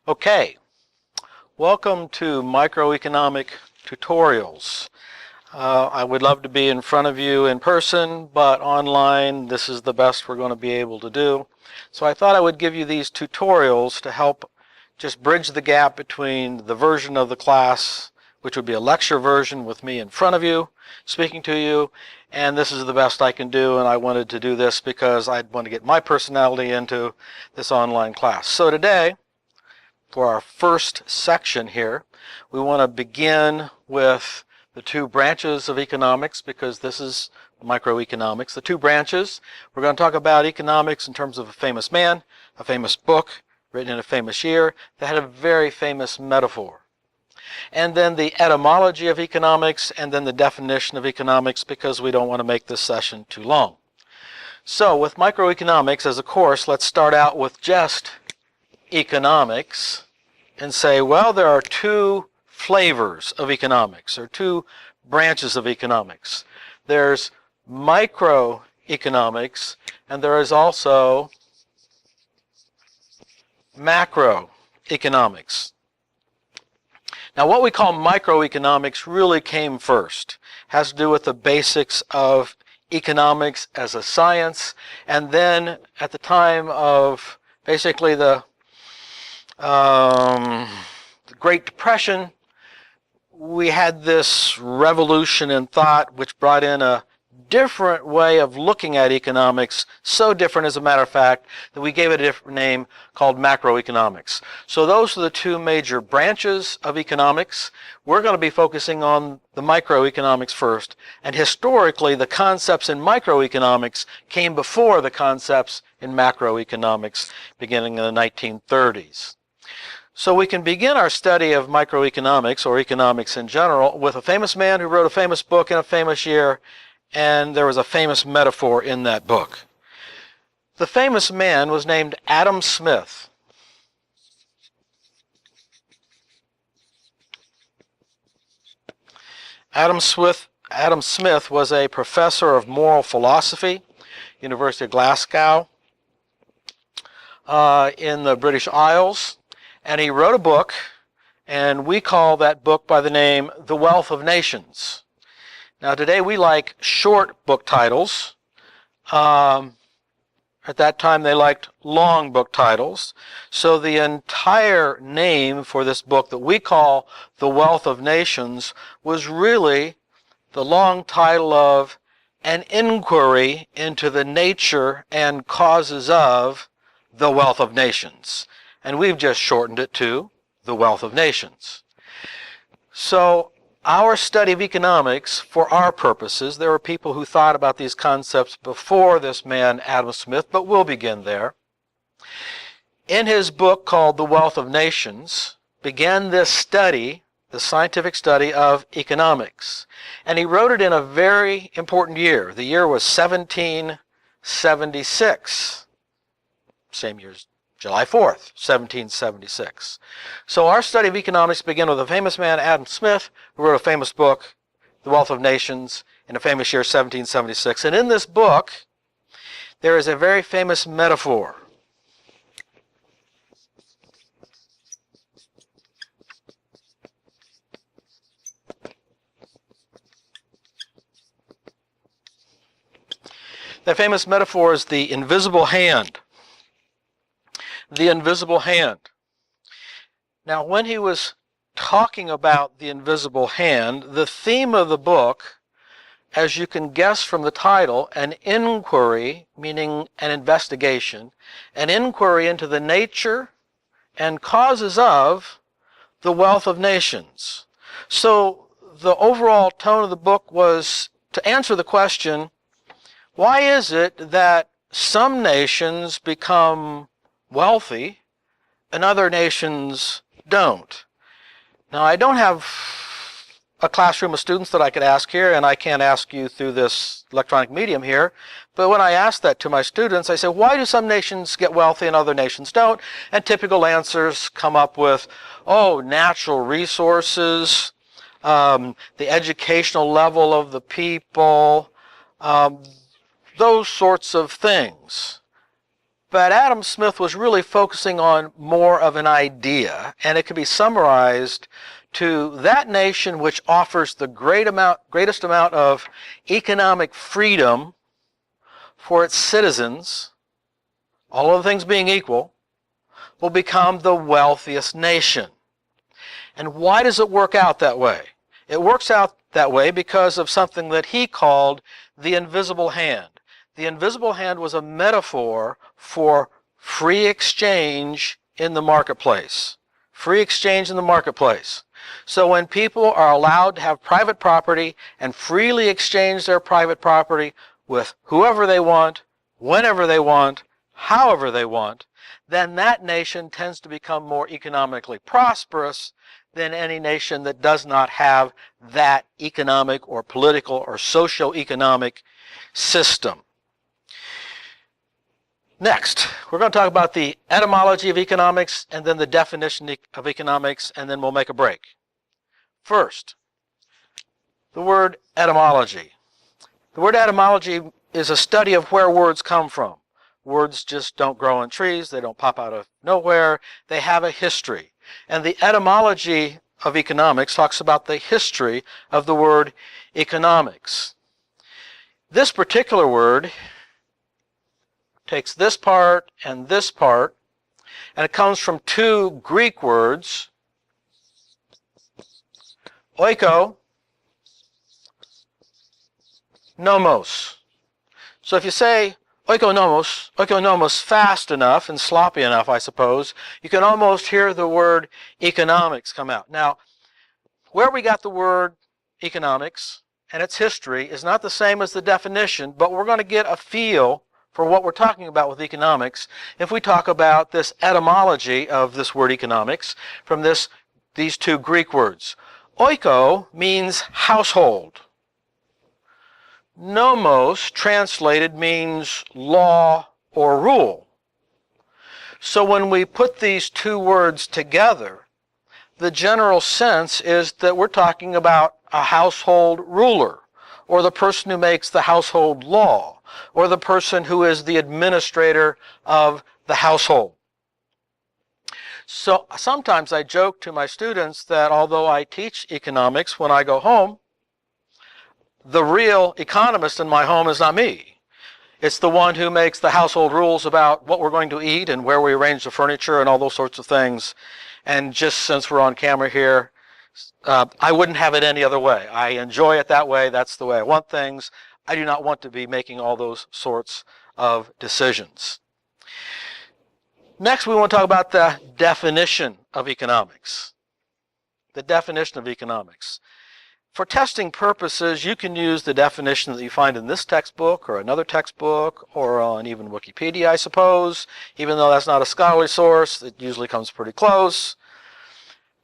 Okay, welcome to microeconomic tutorials. I would love to be in front of you in person, but online this is the best we're going to be able to do. So I thought I would give you these tutorials to help just bridge the gap between the version of the class, which would be a lecture version with me in front of you, speaking to you, and this is the best I can do, and I wanted to do this because I want to get my personality into this online class. So today, for our first section here, we want to begin with the two branches of economics because this is microeconomics. The two branches, we're going to talk about economics in terms of a famous man, a famous book written in a famous year that had a very famous metaphor. And then the etymology of economics and then the definition of economics because we don't want to make this session too long. So with microeconomics as a course, let's start out with just economics and say, well, there are two flavors of economics, or two branches of economics. There's microeconomics, and there is also macroeconomics. Now, what we call microeconomics really came first. It has to do with the basics of economics as a science, and then at the time of basically the Great Depression, we had this revolution in thought which brought in a different way of looking at economics, so different as a matter of fact that we gave it a different name called macroeconomics. So those are the two major branches of economics. We're going to be focusing on the microeconomics first, and historically the concepts in microeconomics came before the concepts in macroeconomics beginning in the 1930s. So we can begin our study of microeconomics, or economics in general, with a famous man who wrote a famous book in a famous year, and there was a famous metaphor in that book. The famous man was named Adam Smith. Adam Smith was a professor of moral philosophy, University of Glasgow, in the British Isles. And he wrote a book, and we call that book by the name The Wealth of Nations. Now today we like short book titles. At that time they liked long book titles. So the entire name for this book that we call The Wealth of Nations was really the long title of An Inquiry into the Nature and Causes of the Wealth of Nations. And we've just shortened it to The Wealth of Nations. So our study of economics, for our purposes, there were people who thought about these concepts before this man, Adam Smith, but we'll begin there. In his book called The Wealth of Nations, began this study, the scientific study of economics. And he wrote it in a very important year. The year was 1776. Same year as July 4th, 1776. So our study of economics began with a famous man, Adam Smith, who wrote a famous book, The Wealth of Nations, in a famous year, 1776. And in this book, there is a very famous metaphor. That famous metaphor is the invisible hand. The invisible hand. Now, when he was talking about the invisible hand, the theme of the book, as you can guess from the title, an inquiry, meaning an investigation, an inquiry into the nature and causes of the wealth of nations. So the overall tone of the book was to answer the question, why is it that some nations become wealthy and other nations don't? Now, I don't have a classroom of students that I could ask here, and I can't ask you through this electronic medium here, but when I ask that to my students, I say, why do some nations get wealthy and other nations don't? And typical answers come up with, oh, natural resources, the educational level of the people, those sorts of things. But Adam Smith was really focusing on more of an idea, and it can be summarized to that nation which offers the greatest amount of economic freedom for its citizens, all other things being equal, will become the wealthiest nation. And why does it work out that way? It works out that way because of something that he called the invisible hand. The invisible hand was a metaphor for free exchange in the marketplace. Free exchange in the marketplace. So when people are allowed to have private property and freely exchange their private property with whoever they want, whenever they want, however they want, then that nation tends to become more economically prosperous than any nation that does not have that economic or political or socio-economic system. Next, we're going to talk about the etymology of economics and then the definition of economics, and then we'll make a break. First, the word etymology. The word etymology is a study of where words come from. Words just don't grow on trees. They don't pop out of nowhere. They have a history. And the etymology of economics talks about the history of the word economics. This particular word takes this part, and it comes from two Greek words, oiko, nomos. So if you say oikonomos fast enough and sloppy enough, I suppose, you can almost hear the word economics come out. Now, where we got the word economics and its history is not the same as the definition, but we're going to get a feel for what we're talking about with economics if we talk about this etymology of this word economics from these two Greek words. Oiko means household. Nomos, translated, means law or rule. So when we put these two words together, the general sense is that we're talking about a household ruler, or the person who makes the household law, or the person who is the administrator of the household. So sometimes I joke to my students that although I teach economics, when I go home, the real economist in my home is not me. It's the one who makes the household rules about what we're going to eat and where we arrange the furniture and all those sorts of things. And just since we're on camera here, I wouldn't have it any other way. I enjoy it that way. That's the way I want things. I do not want to be making all those sorts of decisions. Next, we want to talk about the definition of economics. The definition of economics. For testing purposes, you can use the definition that you find in this textbook or another textbook or on even Wikipedia, I suppose. Even though that's not a scholarly source, it usually comes pretty close.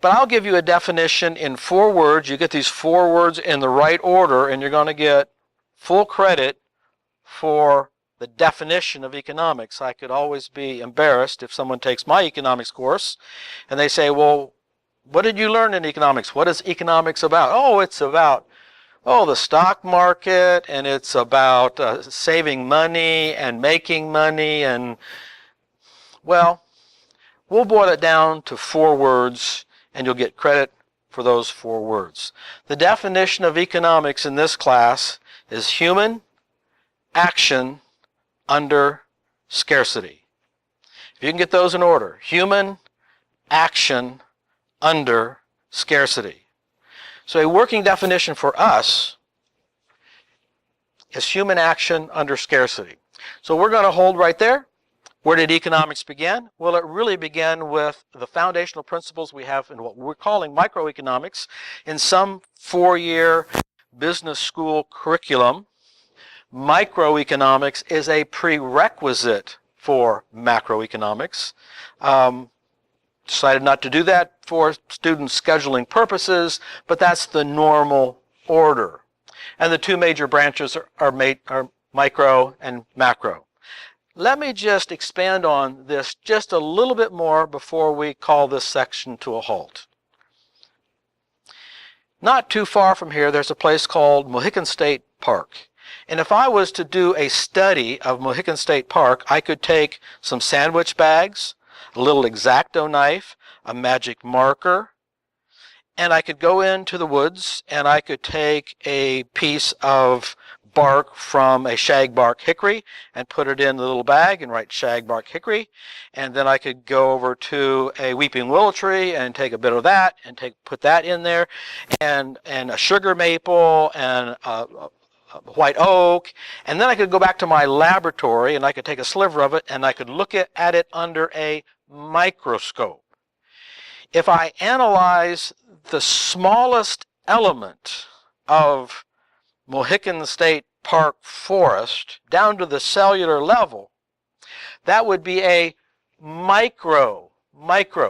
But I'll give you a definition in 4 words. You get these 4 words in the right order, and you're going to get full credit for the definition of economics. I could always be embarrassed if someone takes my economics course and they say, well, what did you learn in economics? What is economics about? Oh, it's about the stock market, and it's about saving money and making money. And, well, we'll boil it down to 4 words, and you'll get credit for those 4 words. The definition of economics in this class is human action under scarcity. If you can get those in order, human action under scarcity. So a working definition for us is human action under scarcity. So we're going to hold right there. Where did economics begin? Well, it really began with the foundational principles we have in what we're calling microeconomics in some 4-year business school curriculum. Microeconomics is a prerequisite for macroeconomics. Decided not to do that for student scheduling purposes, but that's the normal order. And the 2 major branches are micro and macro. Let me just expand on this just a little bit more before we call this section to a halt. Not too far from here, there's a place called Mohican State Park. And if I was to do a study of Mohican State Park, I could take some sandwich bags, a little X-Acto knife, a magic marker, and I could go into the woods and I could take a piece of bark from a shagbark hickory and put it in the little bag and write shagbark hickory. And then I could go over to a weeping willow tree and take a bit of that and put that in there, and a sugar maple and a white oak. And then I could go back to my laboratory and I could take a sliver of it and I could look at it under a microscope. If I analyze the smallest element of Mohican State Park forest down to the cellular level, that would be a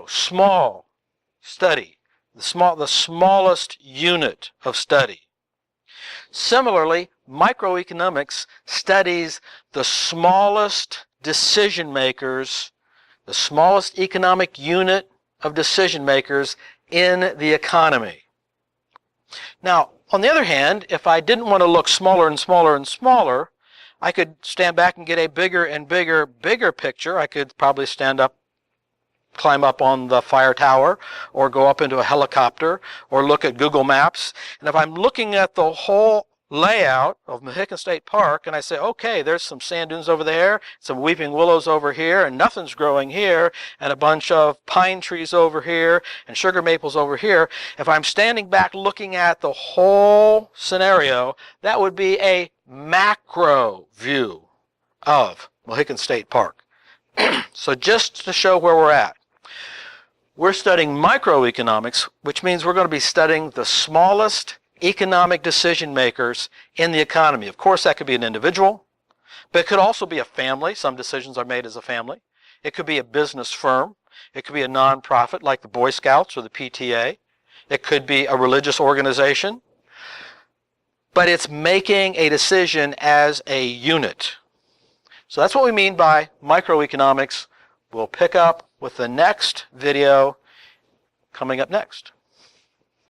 small study, the smallest unit of study. Similarly, microeconomics studies the smallest decision makers, the smallest economic unit of decision makers in the economy. Now, on the other hand, if I didn't want to look smaller and smaller and smaller, I could stand back and get a bigger and bigger picture. I could probably climb up on the fire tower, or go up into a helicopter, or look at Google Maps. And if I'm looking at the whole layout of Mohican State Park, and I say, okay, there's some sand dunes over there, some weeping willows over here, and nothing's growing here, and a bunch of pine trees over here, and sugar maples over here. If I'm standing back looking at the whole scenario, that would be a macro view of Mohican State Park. So just to show where we're at, we're studying microeconomics, which means we're going to be studying the smallest economic decision makers in the economy. Of course, that could be an individual, but it could also be a family. Some decisions are made as a family. It could be a business firm. It could be a nonprofit like the Boy Scouts or the PTA. It could be a religious organization. But it's making a decision as a unit. So that's what we mean by microeconomics. We'll pick up with the next video coming up next.